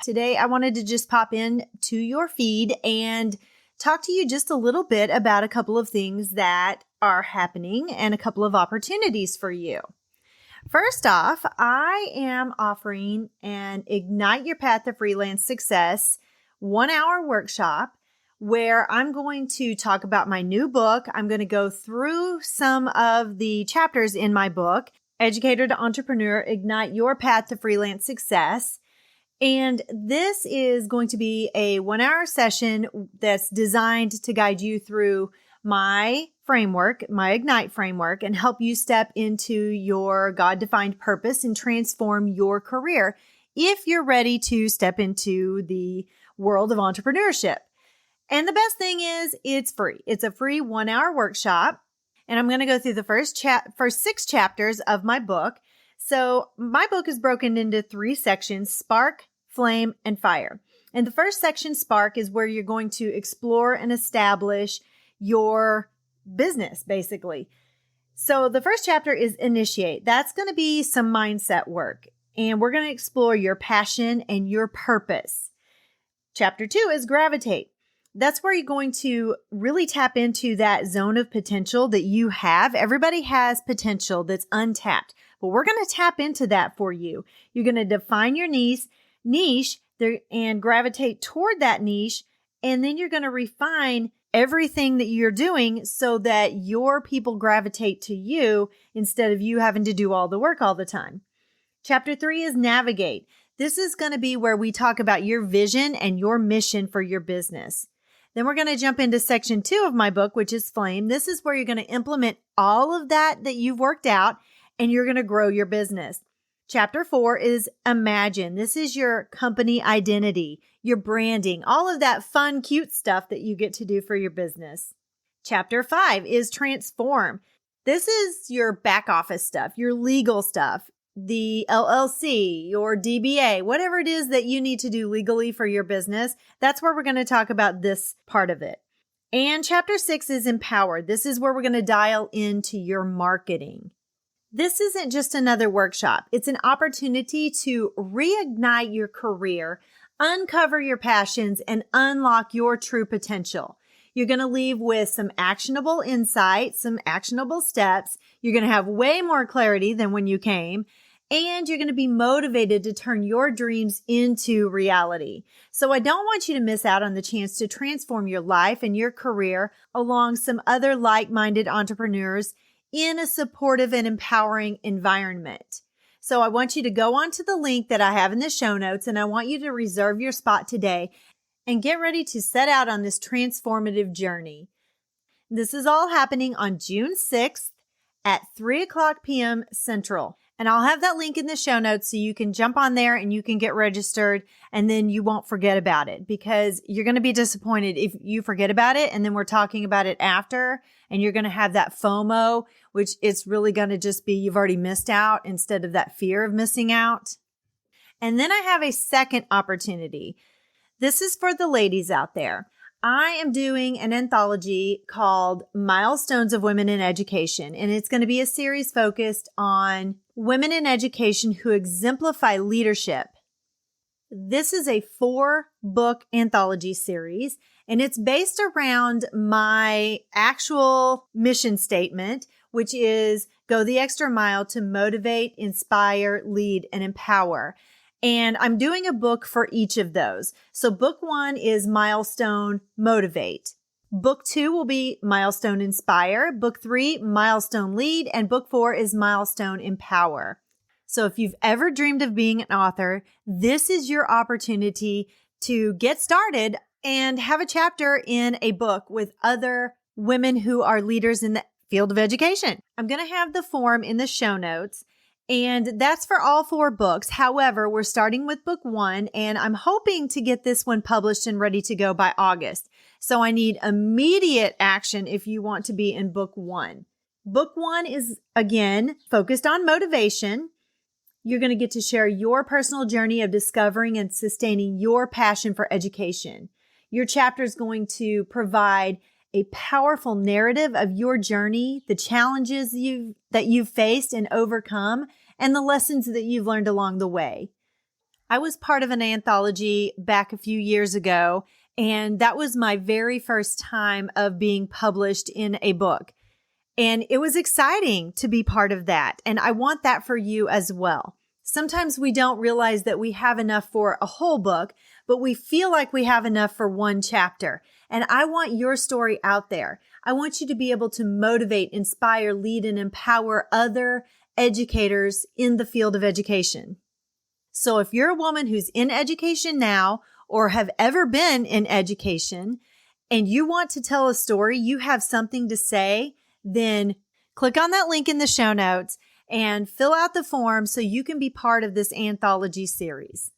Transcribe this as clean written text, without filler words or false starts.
Today, I wanted to just pop in to your feed and talk to you just a little bit about a couple of things that are happening and a couple of opportunities for you. First off, I am offering an Ignite Your Path to Freelance Success 1-hour workshop where I'm going to talk about my new book. I'm going to go through some of the chapters in my book, Educator to Entrepreneur, Ignite Your Path to Freelance Success. And this is going to be a 1-hour session that's designed to guide you through my framework, my Ignite framework, and help you step into your God-defined purpose and transform your career if you're ready to step into the world of entrepreneurship. And the best thing is it's free. It's a free 1-hour workshop. And I'm going to go through the first 6 chapters of my book. So my book is broken into 3 sections: Spark, Flame, and Fire. And the first section, Spark, is where you're going to explore and establish your business, basically. So the first chapter is Initiate. That's going to be some mindset work. And we're going to explore your passion and your purpose. Chapter 2 is Gravitate. That's where you're going to really tap into that zone of potential that you have. Everybody has potential that's untapped, but we're going to tap into that for you. You're going to define your niche there and gravitate toward that niche. And then you're going to refine everything that you're doing so that your people gravitate to you instead of you having to do all the work all the time. Chapter 3 is Navigate. This is going to be where we talk about your vision and your mission for your business. Then we're going to jump into section 2 of my book, which is Flame. This is where you're going to implement all of that you've worked out and you're going to grow your business. Chapter 4 is Imagine. This is your company identity, your branding, all of that fun, cute stuff that you get to do for your business. Chapter 5 is Transform. This is your back office stuff, your legal stuff, the LLC, your DBA, whatever it is that you need to do legally for your business. That's where we're going to talk about this part of it. And chapter 6 is Empower. This is where we're going to dial into your marketing. This isn't just another workshop. It's an opportunity to reignite your career, uncover your passions, and unlock your true potential. You're going to leave with some actionable insights, some actionable steps. You're going to have way more clarity than when you came, and you're going to be motivated to turn your dreams into reality. So I don't want you to miss out on the chance to transform your life and your career along some other like-minded entrepreneurs in a supportive and empowering environment. So I want you to go onto the link that I have in the show notes, and I want you to reserve your spot today and get ready to set out on this transformative journey. This is all happening on June 6th at 3:00 p.m. Central. And I'll have that link in the show notes so you can jump on there and you can get registered, and then you won't forget about it, because you're going to be disappointed if you forget about it and then we're talking about it after, and you're going to have that FOMO, which it's really going to just be you've already missed out instead of that fear of missing out. And then I have a second opportunity. This is for the ladies out there. I am doing an anthology called MILEstones of Women in Education, and it's going to be a series focused on women in education who exemplify leadership. This is a 4-book anthology series, and it's based around my actual mission statement, which is go the extra mile to motivate, inspire, lead, and empower. And I'm doing a book for each of those. So book 1 is Milestone Motivate. Book 2 will be Milestone Inspire. Book 3, Milestone Lead. And book 4 is Milestone Empower. So if you've ever dreamed of being an author, this is your opportunity to get started and have a chapter in a book with other women who are leaders in the field of education. I'm going to have the form in the show notes. And that's for all 4 books. However, we're starting with book 1, and I'm hoping to get this one published and ready to go by August. So I need immediate action if you want to be in book 1. Book 1 is, again, focused on motivation. You're going to get to share your personal journey of discovering and sustaining your passion for education. Your chapter is going to provide a powerful narrative of your journey, the challenges that you've faced and overcome, and the lessons that you've learned along the way. I was part of an anthology back a few years ago, and that was my very first time of being published in a book. And it was exciting to be part of that. And I want that for you as well. Sometimes we don't realize that we have enough for a whole book, but we feel like we have enough for one chapter. And I want your story out there. I want you to be able to motivate, inspire, lead, and empower other educators in the field of education. So if you're a woman who's in education now or have ever been in education and you want to tell a story, you have something to say, then click on that link in the show notes and fill out the form so you can be part of this anthology series.